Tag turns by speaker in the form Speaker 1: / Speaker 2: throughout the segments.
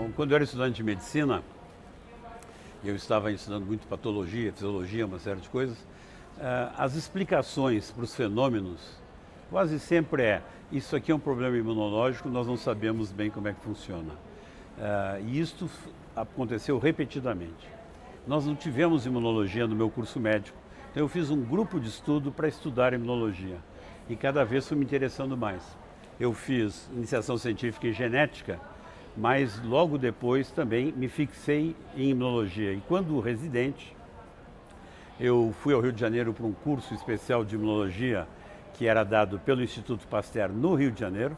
Speaker 1: Bom, quando eu era estudante de medicina, eu estava estudando muito patologia, fisiologia, uma série de coisas. As explicações para os fenômenos quase sempre isso aqui é um problema imunológico, nós não sabemos bem como é que funciona. E isto aconteceu repetidamente. Nós não tivemos imunologia no meu curso médico, então eu fiz um grupo de estudo para estudar imunologia e cada vez fui me interessando mais. Eu fiz iniciação científica em genética, mas logo depois também me fixei em imunologia. E quando residente, eu fui ao Rio de Janeiro para um curso especial de imunologia que era dado pelo Instituto Pasteur no Rio de Janeiro.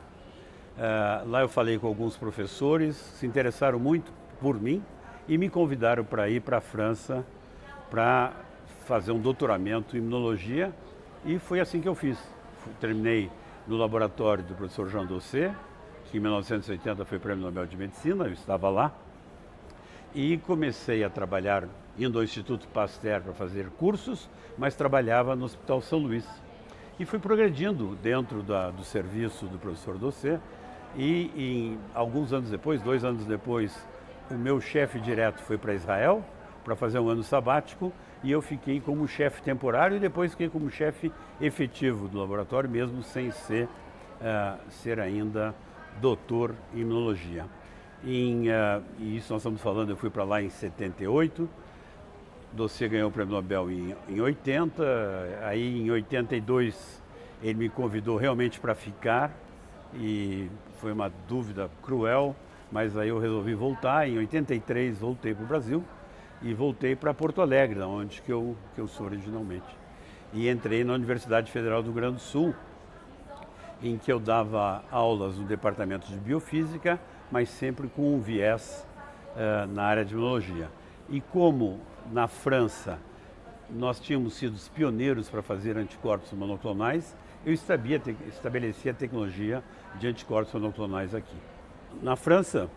Speaker 1: Lá eu falei com alguns professores, se interessaram muito por mim e me convidaram para ir para a França para fazer um doutoramento em imunologia e foi assim que eu fiz. Terminei no laboratório do professor Jean Dosset, que em 1980 foi Prêmio Nobel de Medicina, eu estava lá, e comecei a trabalhar indo ao Instituto Pasteur para fazer cursos, mas trabalhava no Hospital São Luís. E fui progredindo dentro do serviço do professor Dosset, e alguns anos depois, 2 anos depois, o meu chefe direto foi para Israel para fazer um ano sabático, e eu fiquei como chefe temporário e depois fiquei como chefe efetivo do laboratório, mesmo sem ser ainda doutor em imunologia. E isso nós estamos falando, eu fui para lá em 78, Dosset ganhou o Prêmio Nobel em 80, aí em 82 ele me convidou realmente para ficar e foi uma dúvida cruel, mas aí eu resolvi voltar. Em 83 voltei para o Brasil e voltei para Porto Alegre, onde que eu sou originalmente. E entrei na Universidade Federal do Rio Grande do Sul, em que eu dava aulas no departamento de biofísica, mas sempre com um viés na área de imunologia. E como na França nós tínhamos sido os pioneiros para fazer anticorpos monoclonais, eu estabeleci a tecnologia de anticorpos monoclonais aqui. Na França,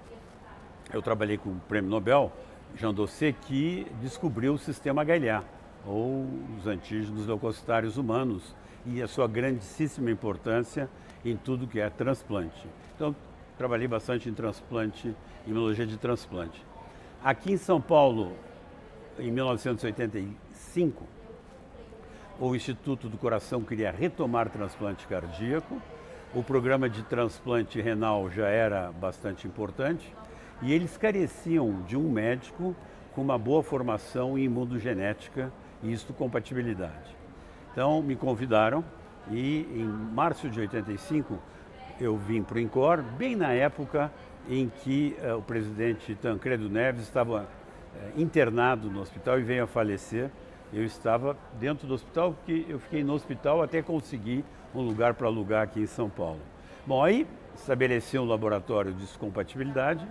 Speaker 1: eu trabalhei com o Prêmio Nobel, Jean Dosset, que descobriu o sistema HLA, ou os antígenos leucocitários humanos, e a sua grandíssima importância em tudo que é transplante. Então, trabalhei bastante em transplante, imunologia de transplante. Aqui em São Paulo, em 1985, o Instituto do Coração queria retomar transplante cardíaco, o programa de transplante renal já era bastante importante, e eles careciam de um médico com uma boa formação em imunogenética e histocompatibilidade. Então me convidaram e em março de 85 eu vim para o INCOR, bem na época em que o presidente Tancredo Neves estava internado no hospital e veio a falecer. Eu estava dentro do hospital, porque eu fiquei no hospital até conseguir um lugar para alugar aqui em São Paulo. Bom, aí estabeleci um laboratório de histocompatibilidade,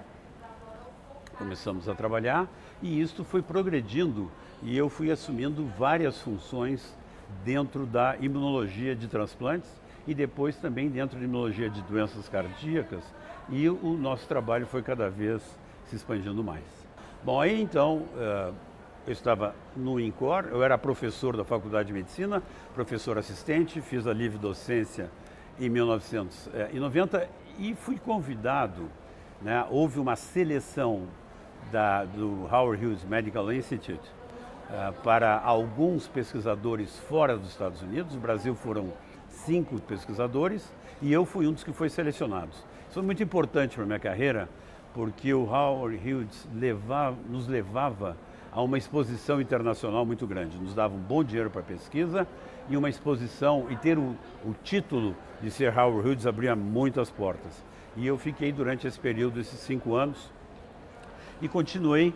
Speaker 1: começamos a trabalhar e isso foi progredindo e eu fui assumindo várias funções dentro da imunologia de transplantes e depois também dentro da imunologia de doenças cardíacas, e o nosso trabalho foi cada vez se expandindo mais. Bom, aí então eu estava no INCOR, eu era professor da Faculdade de Medicina, professor assistente, fiz a livre docência em 1990 e fui convidado, né, houve uma seleção do Howard Hughes Medical Institute para alguns pesquisadores fora dos Estados Unidos. No Brasil foram 5 pesquisadores e eu fui um dos que foi selecionados. Isso foi muito importante para a minha carreira, porque o Howard Hughes nos levava a uma exposição internacional muito grande, nos dava um bom dinheiro para pesquisa e uma exposição, e ter o título de ser Howard Hughes abria muitas portas. E eu fiquei durante esse período, esses 5 anos, e continuei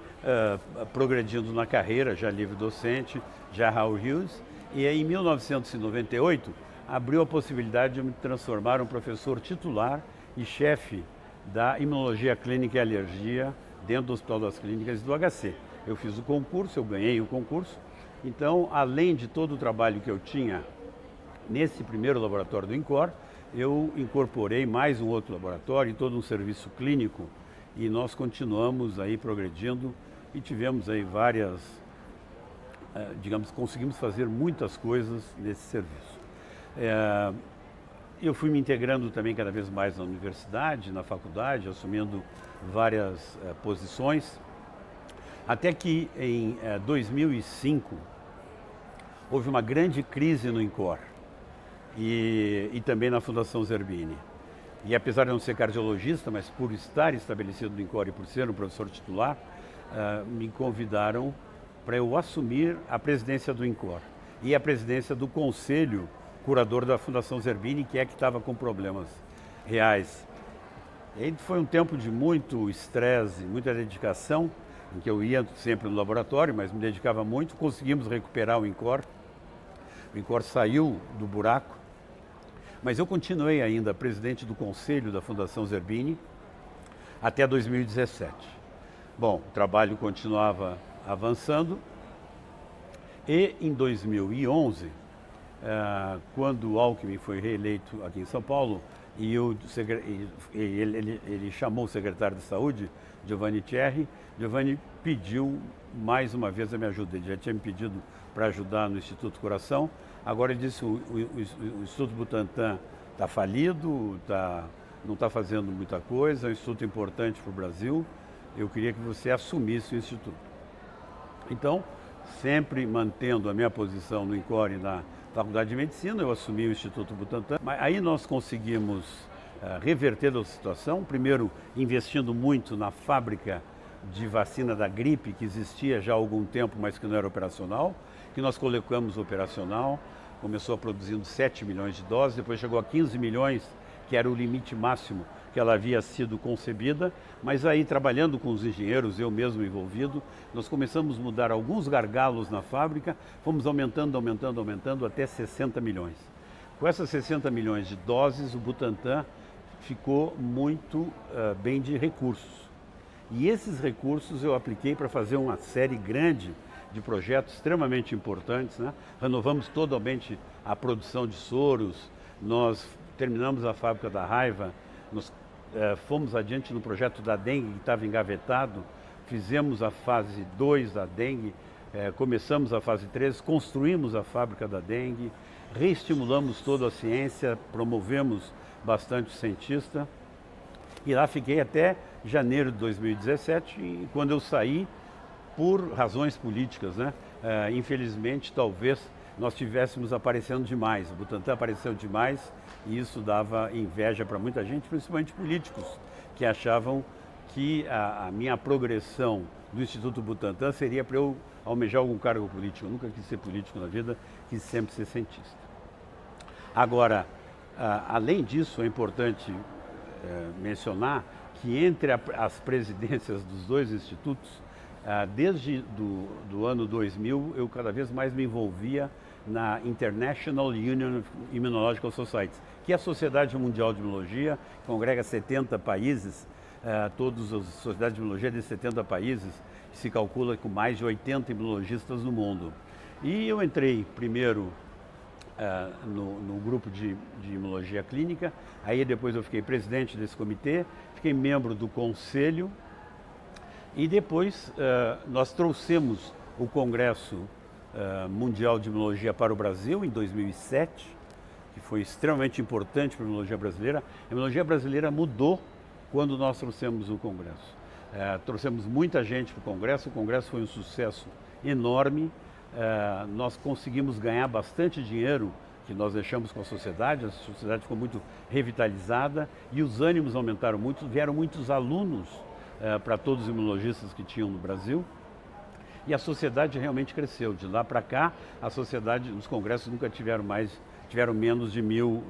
Speaker 1: progredindo na carreira, já livre docente, já Howard Hughes, e aí em 1998 abriu a possibilidade de me transformar um professor titular e chefe da Imunologia Clínica e Alergia dentro do Hospital das Clínicas do HC. Eu fiz o concurso, eu ganhei o concurso, então além de todo o trabalho que eu tinha nesse primeiro laboratório do INCOR, eu incorporei mais um outro laboratório e todo um serviço clínico, e nós continuamos aí progredindo e tivemos aí várias, conseguimos fazer muitas coisas nesse serviço. eu fui me integrando também cada vez mais na universidade, na faculdade, assumindo várias posições, até que em 2005 houve uma grande crise no INCOR e também na Fundação Zerbini. E apesar de não ser cardiologista, mas por estar estabelecido no INCOR e por ser um professor titular, me convidaram para eu assumir a presidência do INCOR e a presidência do conselho curador da Fundação Zerbini, que estava com problemas reais. E foi um tempo de muito estresse, muita dedicação, em que eu ia sempre no laboratório, mas me dedicava muito. Conseguimos recuperar o INCOR. O INCOR saiu do buraco, mas eu continuei ainda presidente do conselho da Fundação Zerbini até 2017. Bom, o trabalho continuava avançando e em 2011, quando o Alckmin foi reeleito aqui em São Paulo, e ele chamou o secretário de Saúde, Giovanni Thierry. Giovanni pediu mais uma vez a minha ajuda. Ele já tinha me pedido para ajudar no Instituto Coração. Agora ele disse que o Instituto Butantan está falido, não está fazendo muita coisa, é um instituto importante para o Brasil. Eu queria que você assumisse o Instituto. Então, sempre mantendo a minha posição no INCOR e na Faculdade de Medicina, eu assumi o Instituto Butantan. Mas aí nós conseguimos reverter a situação, primeiro investindo muito na fábrica de vacina da gripe, que existia já há algum tempo, mas que não era operacional, que nós colocamos operacional, começou produzindo 7 milhões de doses, depois chegou a 15 milhões, que era o limite máximo que ela havia sido concebida, mas aí trabalhando com os engenheiros, eu mesmo envolvido, nós começamos a mudar alguns gargalos na fábrica, fomos aumentando até 60 milhões. Com essas 60 milhões de doses, o Butantan ficou muito bem de recursos. E esses recursos eu apliquei para fazer uma série grande de projetos extremamente importantes, né? Renovamos totalmente a produção de soros, nós terminamos a fábrica da raiva, nós fomos adiante no projeto da dengue que estava engavetado, fizemos a fase 2 da dengue, começamos a fase 3, construímos a fábrica da dengue, reestimulamos toda a ciência, promovemos bastante o cientista e lá fiquei até janeiro de 2017 e quando eu saí, por razões políticas, né? Infelizmente, talvez nós estivéssemos aparecendo demais, o Butantan apareceu demais e isso dava inveja para muita gente, principalmente políticos, que achavam que a minha progressão do Instituto Butantan seria para eu almejar algum cargo político. Eu nunca quis ser político na vida, quis sempre ser cientista. Agora, além disso, é importante mencionar que entre as presidências dos dois institutos, desde do ano 2000, eu cada vez mais me envolvia na International Union of Immunological Societies, que é a Sociedade Mundial de Imunologia, que congrega 70 países, todas as sociedades de imunologia de 70 países, se calcula com mais de 80 imunologistas no mundo. E eu entrei primeiro no grupo de imunologia clínica, aí depois eu fiquei presidente desse comitê, fiquei membro do conselho e depois nós trouxemos o Congresso Mundial de Imunologia para o Brasil em 2007, que foi extremamente importante para a imunologia brasileira. A imunologia brasileira mudou quando nós trouxemos o Congresso. Trouxemos muita gente para o Congresso foi um sucesso enorme. Nós conseguimos ganhar bastante dinheiro que nós deixamos com a sociedade ficou muito revitalizada e os ânimos aumentaram muito, vieram muitos alunos para todos os imunologistas que tinham no Brasil e a sociedade realmente cresceu. De lá para cá, a sociedade, os congressos nunca tiveram menos de mil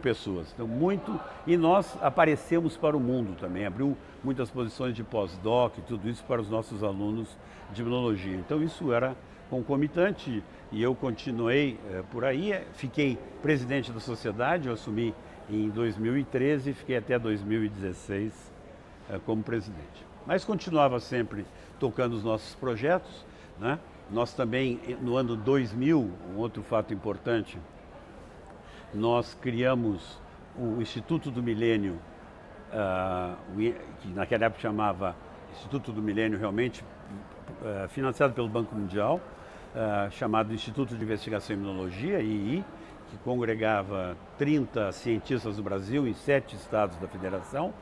Speaker 1: pessoas. Então, e nós aparecemos para o mundo também, abriu muitas posições de pós-doc e tudo isso para os nossos alunos de imunologia. Então, isso era concomitante e eu continuei por aí, fiquei presidente da sociedade, eu assumi em 2013 e fiquei até 2016 como presidente. Mas continuava sempre tocando os nossos projetos, né? Nós também, no ano 2000, um outro fato importante, nós criamos o Instituto do Milênio, que naquela época chamava Instituto do Milênio realmente, financiado pelo Banco Mundial, chamado Instituto de Investigação em Imunologia, II, que congregava 30 cientistas do Brasil em 7 estados da federação.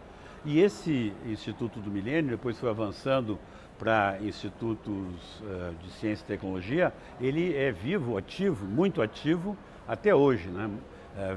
Speaker 1: E esse Instituto do Milênio, depois foi avançando para institutos de ciência e tecnologia, ele é vivo, ativo, muito ativo até hoje, né?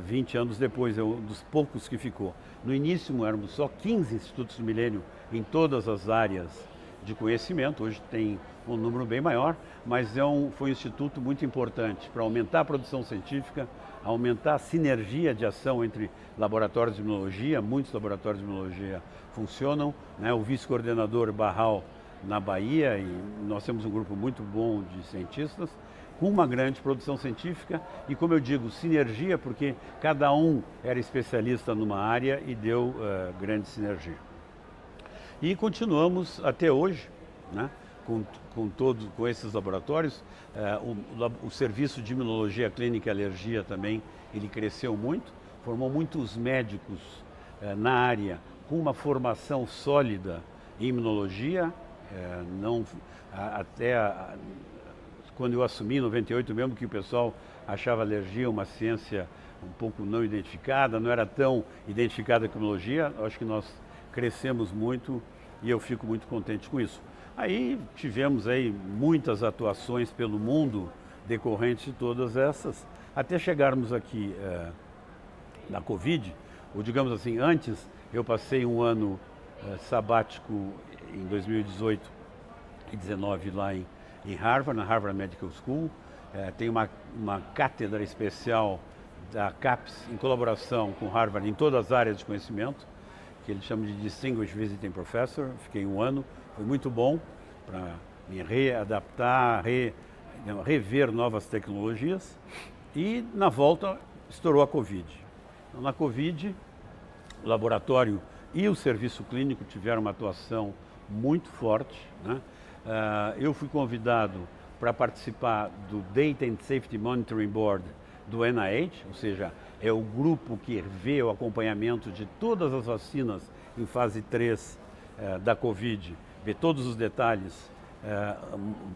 Speaker 1: 20 anos depois, é um dos poucos que ficou. No início éramos só 15 institutos do milênio em todas as áreas de conhecimento, hoje tem um número bem maior, mas foi um instituto muito importante para aumentar a produção científica, aumentar a sinergia de ação entre laboratórios de imunologia, muitos laboratórios de imunologia funcionam, né? O vice-coordenador Barral na Bahia, e nós temos um grupo muito bom de cientistas, com uma grande produção científica e, como eu digo, sinergia, porque cada um era especialista numa área e deu grande sinergia. E continuamos até hoje, né, com esses laboratórios. O serviço de imunologia clínica e alergia também, ele cresceu muito, formou muitos médicos na área com uma formação sólida em imunologia, quando eu assumi em 98 mesmo, que o pessoal achava alergia uma ciência um pouco não identificada, não era tão identificada com a imunologia, acho que nós crescemos muito e eu fico muito contente com isso. Aí tivemos aí muitas atuações pelo mundo decorrentes de todas essas, até chegarmos aqui na Covid, ou digamos assim, antes eu passei um ano sabático em 2018 e 2019 lá em Harvard, na Harvard Medical School. Tem uma cátedra especial da CAPES em colaboração com Harvard em todas as áreas de conhecimento, que eles chamam de Distinguished Visiting Professor. Fiquei um ano, foi muito bom para me readaptar, rever novas tecnologias. E na volta estourou a Covid. Então, na Covid, o laboratório e o serviço clínico tiveram uma atuação muito forte, né? Eu fui convidado para participar do Data and Safety Monitoring Board do NIH, ou seja, é o grupo que vê o acompanhamento de todas as vacinas em fase 3 da Covid, vê todos os detalhes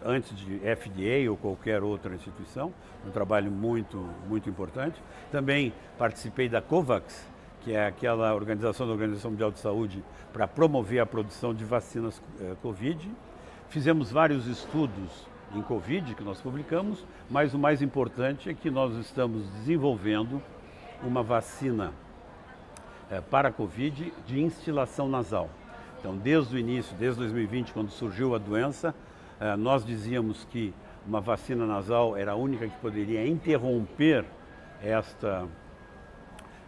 Speaker 1: antes de FDA ou qualquer outra instituição, um trabalho muito, muito importante. Também participei da COVAX, que é aquela organização da Organização Mundial de Saúde para promover a produção de vacinas Covid. Fizemos vários estudos em Covid que nós publicamos, mas o mais importante é que nós estamos desenvolvendo uma vacina para a Covid de instilação nasal. Então, desde o início, desde 2020, quando surgiu a doença, nós dizíamos que uma vacina nasal era a única que poderia interromper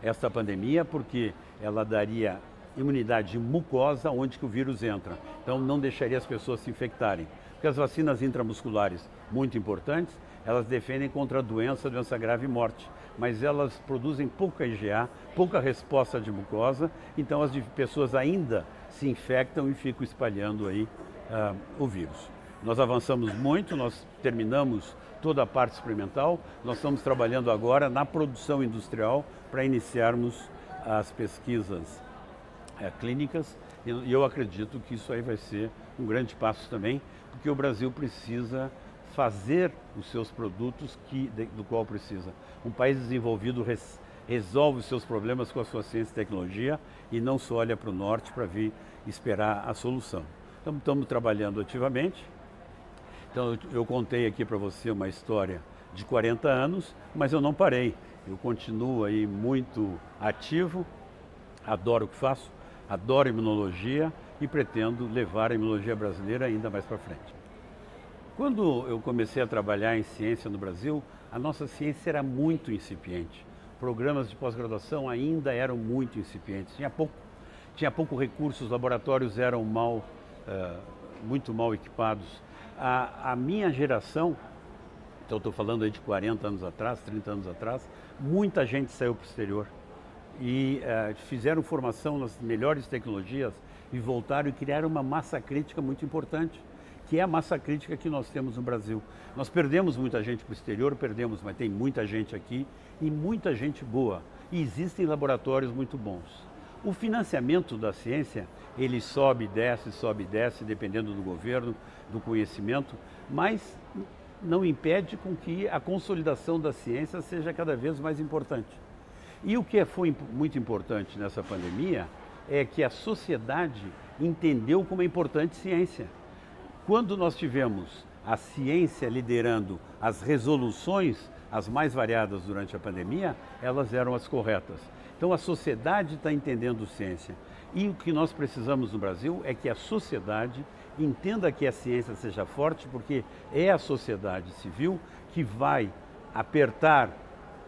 Speaker 1: esta pandemia, porque ela daria imunidade mucosa onde que o vírus entra. Então não deixaria as pessoas se infectarem. Porque as vacinas intramusculares, muito importantes, elas defendem contra a doença grave e morte. Mas elas produzem pouca IgA, pouca resposta de mucosa, então as pessoas ainda se infectam e ficam espalhando aí o vírus. Nós avançamos muito, nós terminamos toda a parte experimental, nós estamos trabalhando agora na produção industrial para iniciarmos as pesquisas clínicas, e eu acredito que isso aí vai ser um grande passo também, porque o Brasil precisa fazer os seus produtos do qual precisa. Um país desenvolvido resolve os seus problemas com a sua ciência e tecnologia e não só olha para o norte para vir esperar a solução. Então estamos trabalhando ativamente. Então eu contei aqui para você uma história de 40 anos, mas eu não parei. Eu continuo aí muito ativo, adoro o que faço, adoro imunologia e pretendo levar a imunologia brasileira ainda mais para frente. Quando eu comecei a trabalhar em ciência no Brasil, a nossa ciência era muito incipiente. Programas de pós-graduação ainda eram muito incipientes, tinha pouco recurso, os laboratórios eram muito mal equipados. A minha geração, então estou falando aí de 40 anos atrás, 30 anos atrás, muita gente saiu para o exterior e fizeram formação nas melhores tecnologias e voltaram e criaram uma massa crítica muito importante, que é a massa crítica que nós temos no Brasil. Nós perdemos muita gente para o exterior, mas tem muita gente aqui e muita gente boa. E existem laboratórios muito bons. O financiamento da ciência, ele sobe e desce, dependendo do governo, do conhecimento, mas não impede com que a consolidação da ciência seja cada vez mais importante. E o que foi muito importante nessa pandemia é que a sociedade entendeu como é importante ciência. Quando nós tivemos a ciência liderando as resoluções, as mais variadas durante a pandemia, elas eram as corretas. Então a sociedade está entendendo ciência. E o que nós precisamos no Brasil é que a sociedade entenda que a ciência seja forte, porque é a sociedade civil que vai apertar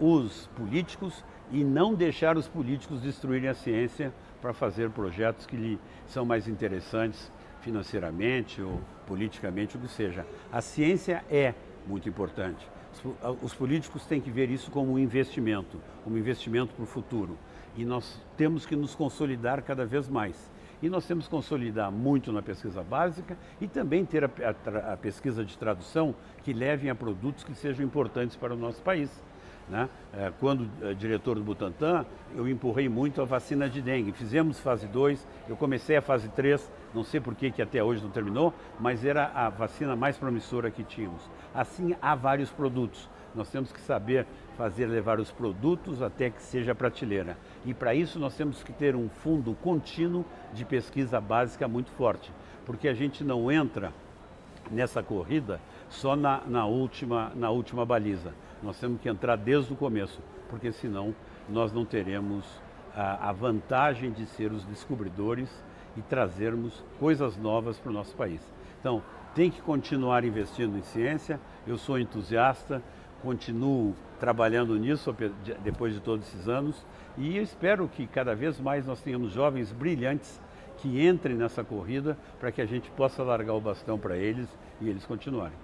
Speaker 1: os políticos e não deixar os políticos destruírem a ciência para fazer projetos que lhe são mais interessantes financeiramente ou politicamente, o que seja. A ciência é muito importante. Os políticos têm que ver isso como um investimento para o futuro. E nós temos que nos consolidar cada vez mais. E nós temos que consolidar muito na pesquisa básica e também ter a pesquisa de tradução que levem a produtos que sejam importantes para o nosso país. Né? Quando diretor do Butantan, eu empurrei muito a vacina de dengue. Fizemos fase 2, eu comecei a fase 3, não sei por que até hoje não terminou, mas era a vacina mais promissora que tínhamos. Assim, há vários produtos. Nós temos que saber levar os produtos até que seja prateleira. E para isso nós temos que ter um fundo contínuo de pesquisa básica muito forte, porque a gente não entra nessa corrida só na última baliza. Nós temos que entrar desde o começo, porque senão nós não teremos a vantagem de ser os descobridores e trazermos coisas novas para o nosso país. Então, tem que continuar investindo em ciência, eu sou entusiasta, continuo trabalhando nisso depois de todos esses anos e espero que cada vez mais nós tenhamos jovens brilhantes que entrem nessa corrida para que a gente possa largar o bastão para eles e eles continuarem.